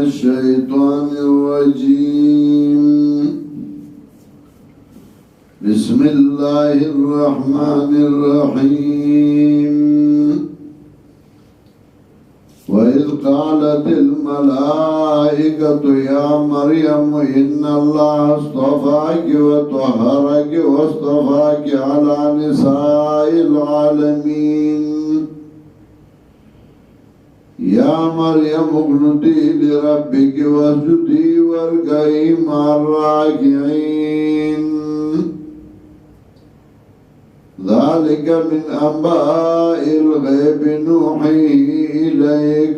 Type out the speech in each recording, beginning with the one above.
الشيطان الرجيم بسم الله الرحمن الرحيم وإذ قالت الملائكة يا مريم إن الله اصطفاك وطهرك واصطفاك على نساء العالمين يا مريم اقنتي لربك واسجدي واركعي مع الراكعين ذلك من أنباء الغيب نوحيه إليك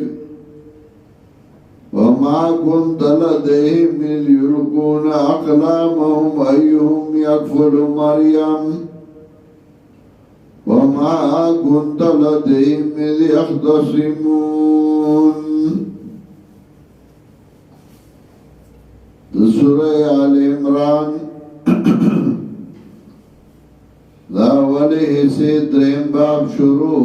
وما كنت لديهم إذ يلقون أقلامهم أيهم يكفل مريم وما كنت لديهم إذ يختصمون. سورة آل عمران دا اولی حصے درہم باب شروع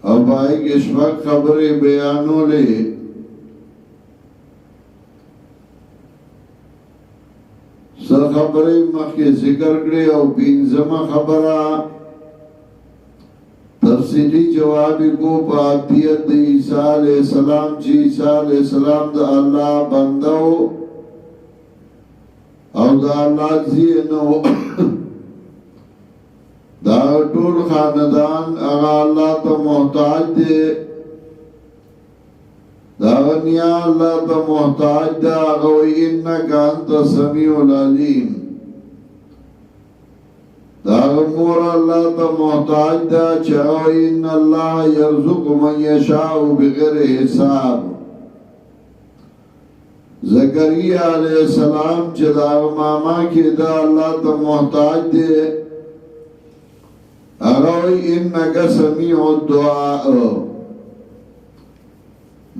او بائی کے شفق خبری بیانو لے سا خبری مخی ذکر کرے او پینزم خبرہ تفصیلی جوابی کو پاتیت دی عیسیٰ علیہ السلام چی عیسیٰ علیہ السلام دا اللہ بندو او دا اللہ زینو دا طول خاندان اغا اللہ تا محتاج دے دا غنیا اللہ تا محتاج دا اغوی انکا انتا سمیع العلیم دا غمور اللہ تا محتاج دا چاوی ان اللہ یرزق من یشاؤ بغیر حساب زکریہ علیہ السلام چدا ماما کی دا اللہ تا محتاج دے اغوی انکا سمیع الدعاء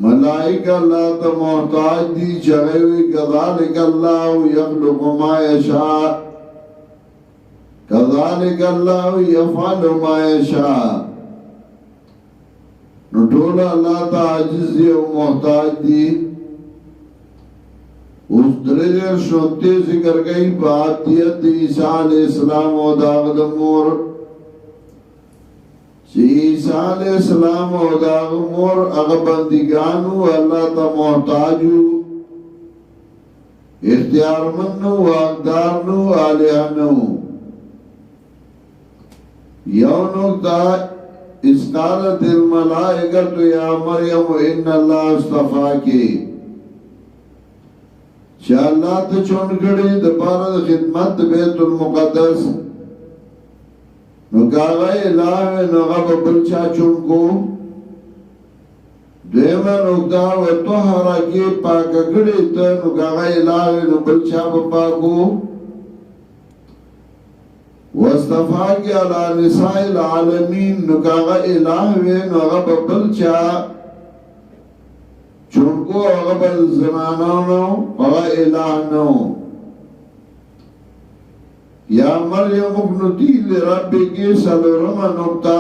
ملائک اللہ تا محتاج دی چغیوی کذالک اللہ یخلق ما یشاء کذالک اللہ یفعل ما یشاء نٹول اللہ تا عجز دی و محتاج دی اس درجہ شنطے ذکر گئی باتیت عیسیٰ علیہ السلام و داغد مور عیسیٰ علیہ السلام و داغد مور اغبندگانو اللہ تا محتاجو اختیار منو واقدارنو آلیانو یونو تا اسقالت الملائکت یا مریم ان اللہ اصطفاکی چا اللہ تا چون کڑی دا پارا دا خدمت بیت المقدس نو کاغای الہوی نو غب بلچا چون کو دیمہ نکتا و توحرا کی پاکا کڑی تا نو کاغای الہوی نو بلچا پاکو واستفاقی علی نساء العالمین نو کاغای الہوی نو غب بلچا چونکو اغبر زنانانو اغا الہنو یا مریم ابنتی لربی کی سلورم نکتا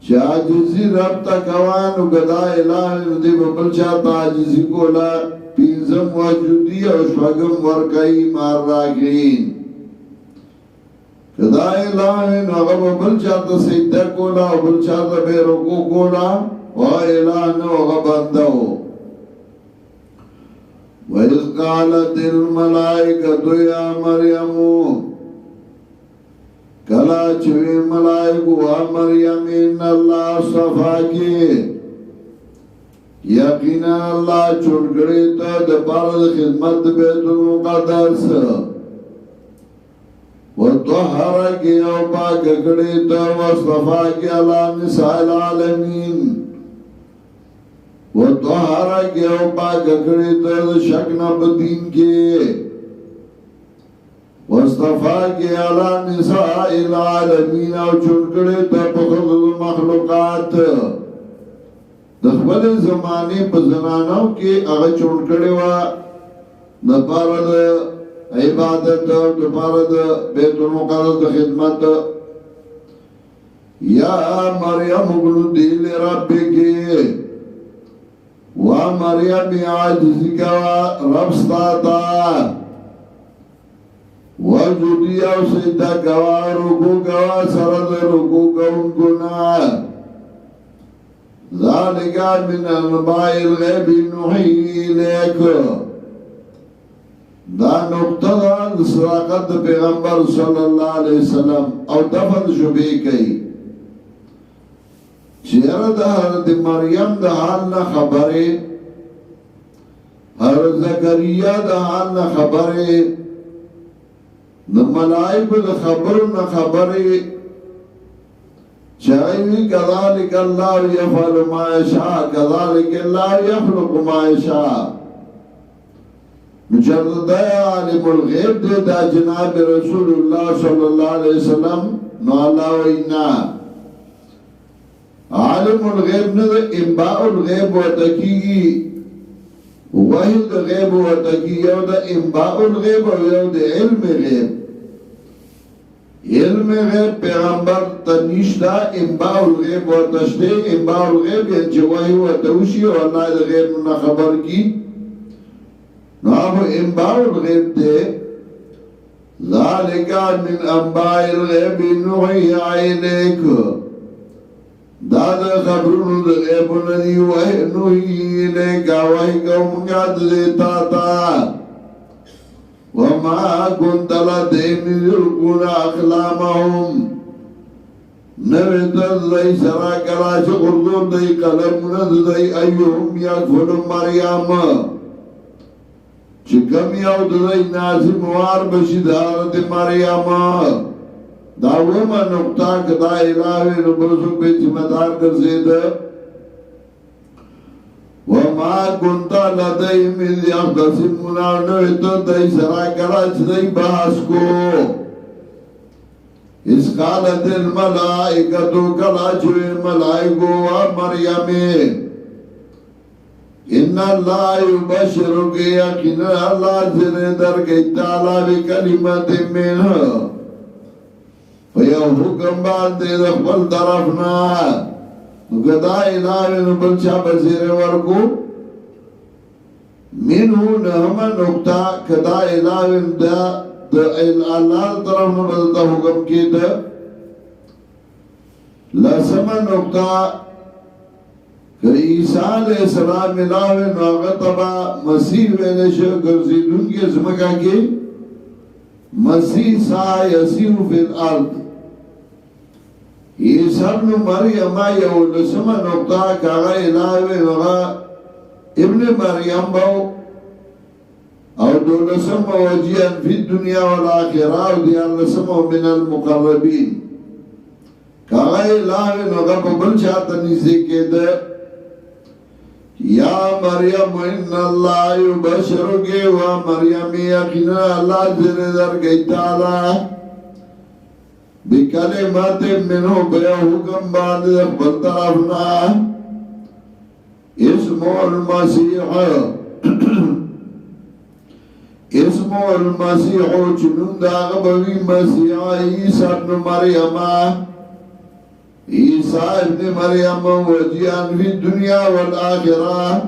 چاجزی رب تا کوانو گدا الہنو دی ببلچا تاجزی کولا پینزم وجودی او شوگم ورکائی مار راگرین گدا الہنو اغا ببلچا تا سیدہ کولا او بلچا تا بیرکو کولا وَإِلَانُ غَبَنْدَهُ وَإِذْ قَالَتِ الْمَلَائِكَةُ يَا مَرْيَمُ کلا چوی ملائکو مریم ان اللہ صفاکی یقینا اللہ چونکڑی تا دپارد خدمت بیت المقدس وَطَحَرَكِ او پاک کڑی تا وَصْطَفَاكِ عَلَى نِسَاءِ الْعَالَمِينَ وَطَحَرَكِ او پاک کڑی تا شکنا بدین کے وَاصْطَفَاكِ عَلَى نِسَاءِ الْعَالَمِينَ او چونکڑی تا پخد مخلوقات دخبل زمانے پا زنانوں کے اغا چونکڑی وا دپارد عبادت دپارد بیت المقدس خدمت یا مریم اقنتی لربکی و مریم عاجزی کوا رب ستاتا وجودی او سجدہ کوا رکو کوا سرد رکو کون کنا ذالک من انباء الغیب نوحی الیک دا نقطہ دا صداقت پیغمبر صلی اللہ علیہ وسلم او دفن شبی کئی چیر دا حضرت مریم دا حال نا خبرے حضرت زکریہ دا حال نا خبرے دا ملائک دا خبر نا خبرے چاہیوی کذالک اللہ یفعل ما یشاء کذالک اللہ یخلق ما یشاء مجرد عالم الغیب دے دا جناب رسول اللہ صلی اللہ علیہ وسلم نو اللہ وینا عالم الغیب نے دا انباء الغیب وتکیگی وحی دا غیب وتکی یو دا انباء الغیب و یو دا علم غیب علم غیب پیغمبر تنیشتا انباء الغیب وتشتے انباء الغیب ینچہ وحی وتوشی و اللہ دا غیب نا خبر کی نو انباء الغیب دے ذالک من انباء الغیب نوحی علیک دادا خبرونو دا غیبو ندی وحی نوحی الیکا وحی کونگا دیتا تا وما کنت لدیم یلقون اقلامهم نویتر دی سرا کلاش غردون دی قلم ند دی ایوهم یکفر مریم چکم یو دی نازی موار بشید حالت مریم داوما نقطہ کدا الہوی نبرسو پہ جمدار کر زید وما کنتا لدیم اذ یختصمونا نویتو دی سرا کلاش دی بحث کو اس قالت الملائکتو کلاچوی ملائکو و مریم ان اللہ یبشرکی یقین اللہ زر در گئی تعالی بکلمت منہ ویو حکم باندے دخبل طرفنا نگدا الہوی نبلچا بزیر ورکو منہو نحمہ نکتا کدا الہوی دا اللہ طرف نبلتا حکم کی دا لسمہ نکتا کہ عیسیٰ علیہ السلام الہوی ناغتبا مسیح ویلشو گرزیدون کی اسمکا کی مسیح سا یسیح فی الارض عیسیٰ ابن مریم یو لسمہ نقطہ کاغا الہوی وغا ابن مریم باو او دو لسمہ وجیان فی الدنیا والآخرہ و دیان لسمہ من المقربین کاغا الہوی وغا ببل چاہتا نیزے کے دے یا مریم ان اللہ یبشرکی و مریم یقینا اللہ زردر گئی تعالی بکلمات منو بیا حکم باندھ اخبر طرفنا اسمو المسیح اسمو المسیح چنون داغ بوی مسیح عیسیٰ ابن مریم عیسیٰ ابن مریم وجیان فی الدنیا والآخرہ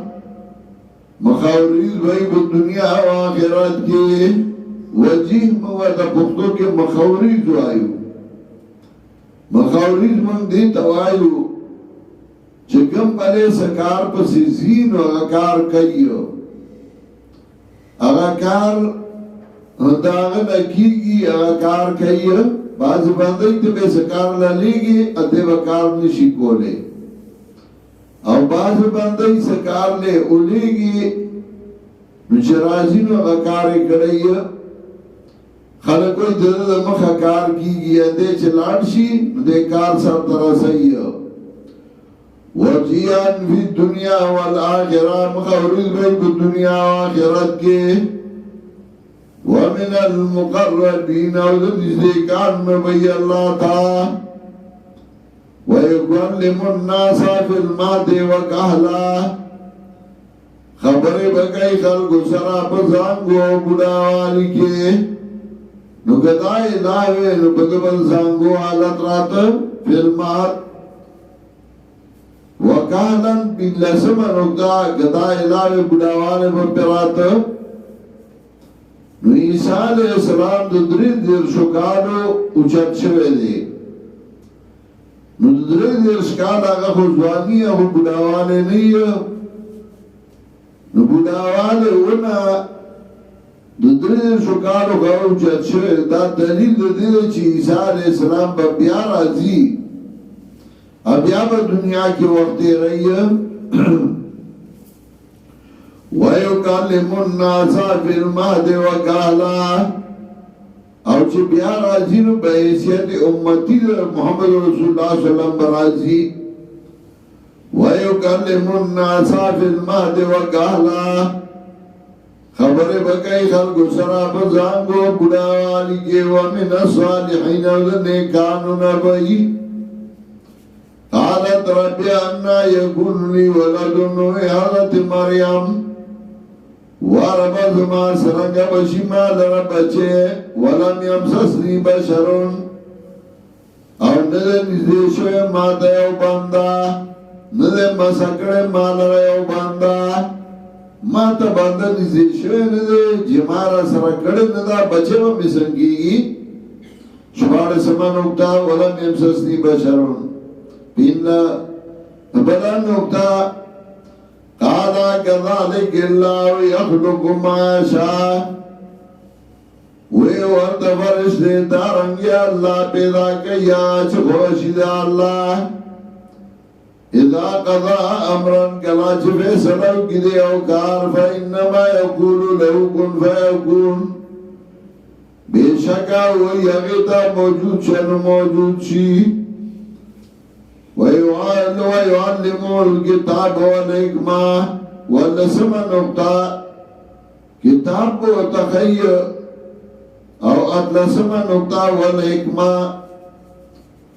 مخاوریز بھئی بالدنیا و آخرت کے وجیح موتا پختو کے مخاوریز آئیو مخاوریز من دیتا آئیو چکم پلے سکار پسی زین و اغاکار کئیو اغاکار داغن اکیگی اغاکار کئیو بعض باندھائی تے بے سکار لے گی ادھے وکار نشی کولے اور بعض باندھائی سکار لے اولے گی نشرازین و غکار کڑی خلقوی درد مخا کار کی گی ادھے چلاٹ شی دے کار سر ترسی وجیان فی الدنیا والآخرہ مخورد بھئی دنیا و آخرت کے ومن المقربین وذل ذکان میں بھئی اللہ تھا وَيُقَلِّمُ النَّاسَ فِي الْمَادِ وَكَحْلَا خبر بگئی خلق سرا پزانگو بڑاوالی کے نو گدائی لاوے نو بدبل زانگو حالت رات فی المال وکالن بلسم نقطہ گدا علاوه بڑاوانے بپرات نو عیسیٰ علیہ السلام دو دری دیر شکالو اچت شوے دے نو دری دیر شکال آگا خوزوانی اخو بڑاوانے نہیں نو بڑاوانے اونا دو دری دیر شکالو گاو اچت شوے دا دلیل دو دیر چی عیسیٰ علیہ السلام با بیار آزی اب یا با دنیا کی وقت رہی ہے وَيُكَلِّمُ النَّاسَ فِي الْمَهْدِ وَكَهْلًا او چی بیا راضی نو بحیثیت امتی محمد رسول اللہ صلی اللہ علیہ وسلم برازی وَيُكَلِّمُ النَّاسَ فِي الْمَهْدِ وَكَهْلًا خبر بکئی خلق سرا بزانگو بڑاوالی کے وَمِنَ الصَّالِحِينَ وَذَنِّكَانُ نَبَئِ قالت ربی انا یکون لی ولدن حضرت مریم ورب زمان سرنگ بشی مال رب بچے ولم یمسسنی بشرون او ندے نزدیشوی ماتا یو بندا ندے مسکڑے مال یو بندا ماتا بندا نزدیشوی ندے جمارا سرکڑے ندا بچے و مسنگی شبار سمان اکتا ولم یمسسنی بشرون بلا بلا نقطہ قالا كذلك اللہ یخلق ما شاء وی ورد فرشتے دارنگی اللہ پیدا کیا چخوشید اللہ اذا قضا امرن کلا چفے سلو کدے اوکار فإنما یقول له کن فیکون بے شکا وی اغیتا موجود شن موجود شی وَيُعَلِّمُ الْكِتَابَ وَالْحِكْمَةَ وَلَسَمَ نُقْطَةَ کتاب کو تخیع او اتلسم نقطہ والحکمہ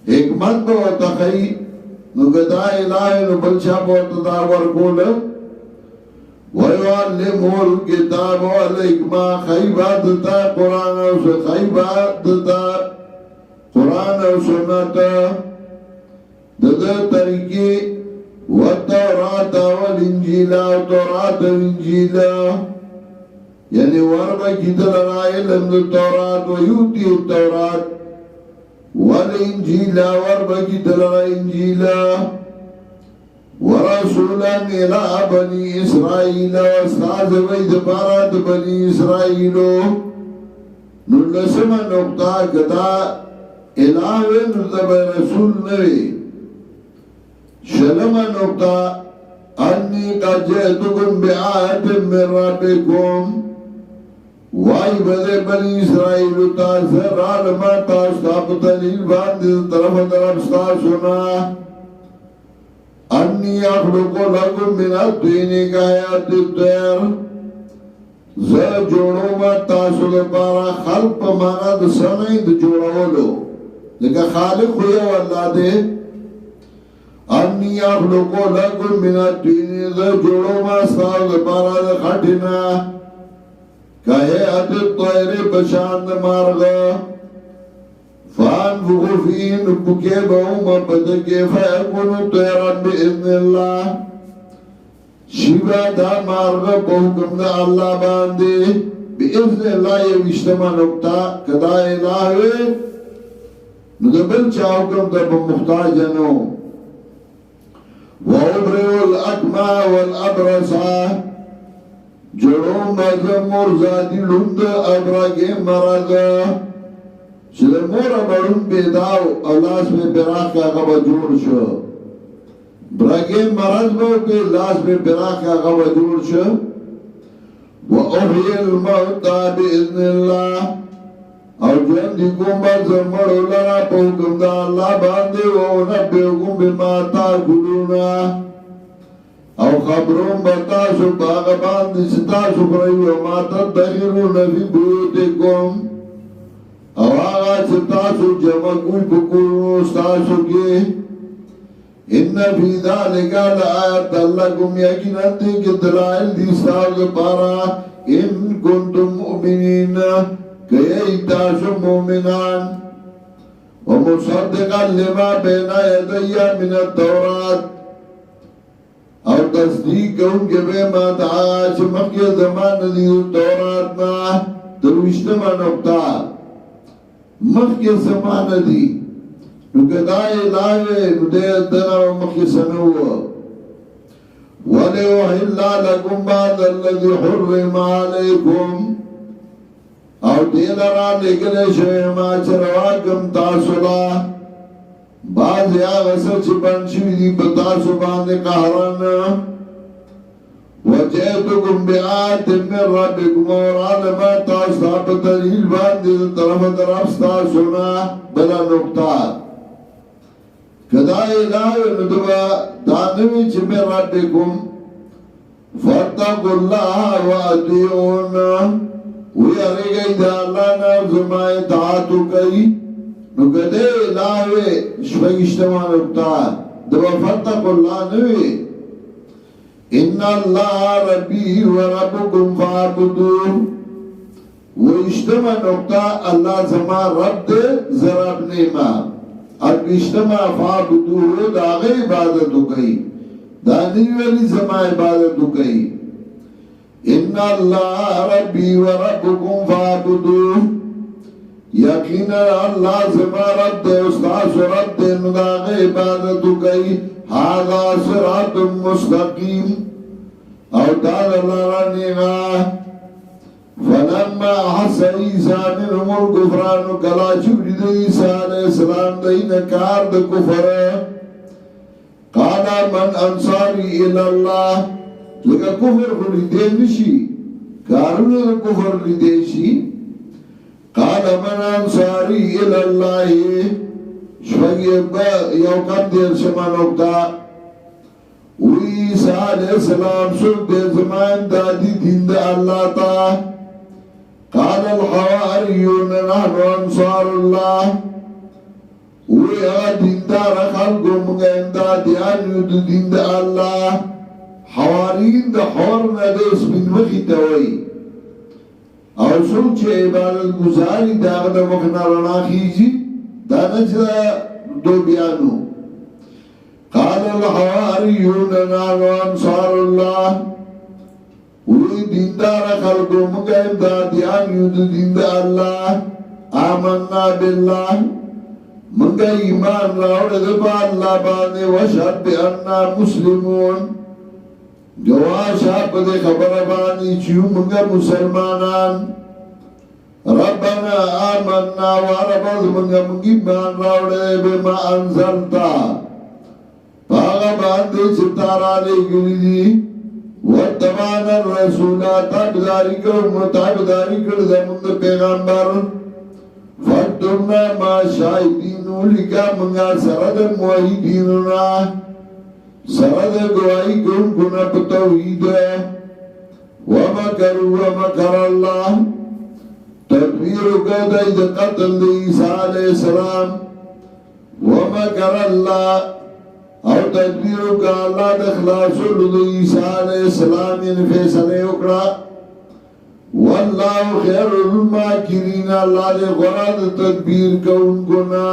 حکمت کو تخیع نگدہ الہ نبلشا بوتداور کول وَيُعَلِّمُ الْكِتَابَ وَالْحِكْمَةَ خیبات تا قرآن او خیبات تا قرآن او سنت دده طریقی والتورات والانجیل والتورات والانجیل یعنی وربا کی دلنا علم التورات ویوتی التورات والانجیل وربا کی دلنا انجیل ورسولا الى بنی اسرائیل واستاذ وید بارات بنی اسرائیلو نلسم نقطہ کتا الہوے نلزب رسول نوی شلم نقطہ انی قد جئتکم بآیت من ربکم وائی بدے بنی اسرائیل تاثر عالمہ تاشتاب دلیل باندی طرف دربستا سنا انی اخلق لکم من الدین کا حیات الدیر زر جوڑو ما تاسو دپارا خلق پا مانا دا سمعید جوڑو لو لیکن خالق ہویا واللہ دے انی اخلقو لکم من الدین دا جوڑو ما استاو دا پارا دا خٹنا کہے ادر طویر بشاند مارغا فانفخو فین بکے باؤں مبدکے فیکونو طویران بی اذن اللہ شیبہ دا مارغا بحکم دا اللہ باندے بی اذن اللہ یہ وشتما نکتا کدا الہوے ندبل چاوکم دا بمختاجنو وَعُبْرِعُ الْأَكْمَى وَالْأَبْرَسَى جڑوں مزم مرزادی لند ابرگے مرض چلے مورا بڑھن بیداو اللہ میں براق کا غبا جوڑ شو برگے مرض بو کے لاس میں براق کا غبا جوڑ شو وَأُحْيِي الْمَوْتَى بِإِذْنِ اللَّهِ او جن دی گمبا زمڑو لرا پوکم دا اللہ باندے وَأُنَبِّئُكُم بِمَا تَأْكُلُونَ او خبرون بتاسو باغ باندې ستاسو پرې او ما تدخرون فی بیوتکم او هغه ستاسو جمع کوی په کورونو ستاسو کې ان فی ذلک لآیات لکم یقینا دې کې دلائل دي ستاسو لپاره ان کنتم مؤمنین کای تاسو مؤمنان ومصدقا لما بين يدي من التورات او تصدیق کون کے بے ما دعا چه مخی زمان دیو تورات نا دروشتما نقطہ مخی زمان دی نو کدائی لاوے نو دے دنا و مخی سنو وَلِيُحِلَّ لَكُمْ بَعْضَ الَّذِي حُرِّمَ عَلَيْكُمْ او دیلرا لگلے شوئے ما چرواکم تاسولا بعض یا غصر چی بنشوی دی بتاسو باندے قہران وَجَئْتُكُمْ بِآيَةٍ مِّن رَّبِّكُمْ وَرَعَلَمَا تَاسْتَابَ تَرِيل باندے طرف درفستاسونا بلا نقطہ کدائی لاوے ندبا دانوی چی من ربکم فَاتَّقُوا اللَّهَ وَأَطِيعُونَ وی ارگئی دا اللہ نا زمائی اطاعتو کئی نو کدائی لاوے شفگشتما نبتا دبا فَاتَّقُوا اللَّهَ نوی اِنَّ اللَّهَ رَبِّي وَرَبُّكُمْ فَاعْبُدُونَ ویشتما نبتا اللہ زمان رب دے زرب نیما اگشتما فعبدوه دا غی عبادتو کئی دا نیولی زما عبادتو کئی ان اللہ ربی و ربکم فعبدوه یقینا اللہ زما رب دے استاس رب دے دا غی عبادتو کئی حاضا صراط مستقیم او دال اللہ رانیغا فلما حس عیسیٰ منهم الکفران کلا چکری دا عیسیٰ علیہ السلام دا انکار دا کفر قالا من انصاری الاللہ لگا کفر کو لیدے نشی کارون دا کفر لیدے شی قالا من انصاری الاللہ شفاقی یوکم دیر شمان اکتا وی عیسیٰ علیہ السلام سوک دیر زمان دادی دین دا اللہ تا قال الحواريون نحن انصار الله ويا دين دار خلقهم امداد يانيو دين دا الله حواريين دا حور ندس من وقت دوي او سوچ عبادت گزاری دا غدا مخنا رنا خیجی دا نجد دو بیانو قال الحواريون نحن انصار الله وی دیندار خلقو مگا امدادیان یود دیند اللہ آمنا باللہ منگا ایمان راوڑ دبا اللہ بانے وشہد بی اننا مسلمون گواشا پدے خبر بانی چیو منگا مسلمانان ربنا آمنا وارباد منگا منگی ایمان راوڑ بما انزلتا پاگا باندے ستارا لے گلی دی وَاتَّبَعْنَا الرَّسُولَ تابداری کر زمند پیغمبر فَاتُّمْنَا مَا شَاہِدِينُ لِکا منگا سرد موحیدیننا سرد گواہی کن کنا پتوحید وَمَكَرُوا وَمَكَرَ اللَّهِ تدبیر قدید قتل عیسیٰ علیہ السلام وَمَكَرَ اللَّهِ او تدبیرو کا اللہ دخلاصو لدو عیسیٰ علیہ السلام ان فیصلے اکڑا واللہ خیر الماکرین اللہ دے غراد تدبیر کا ان کو نا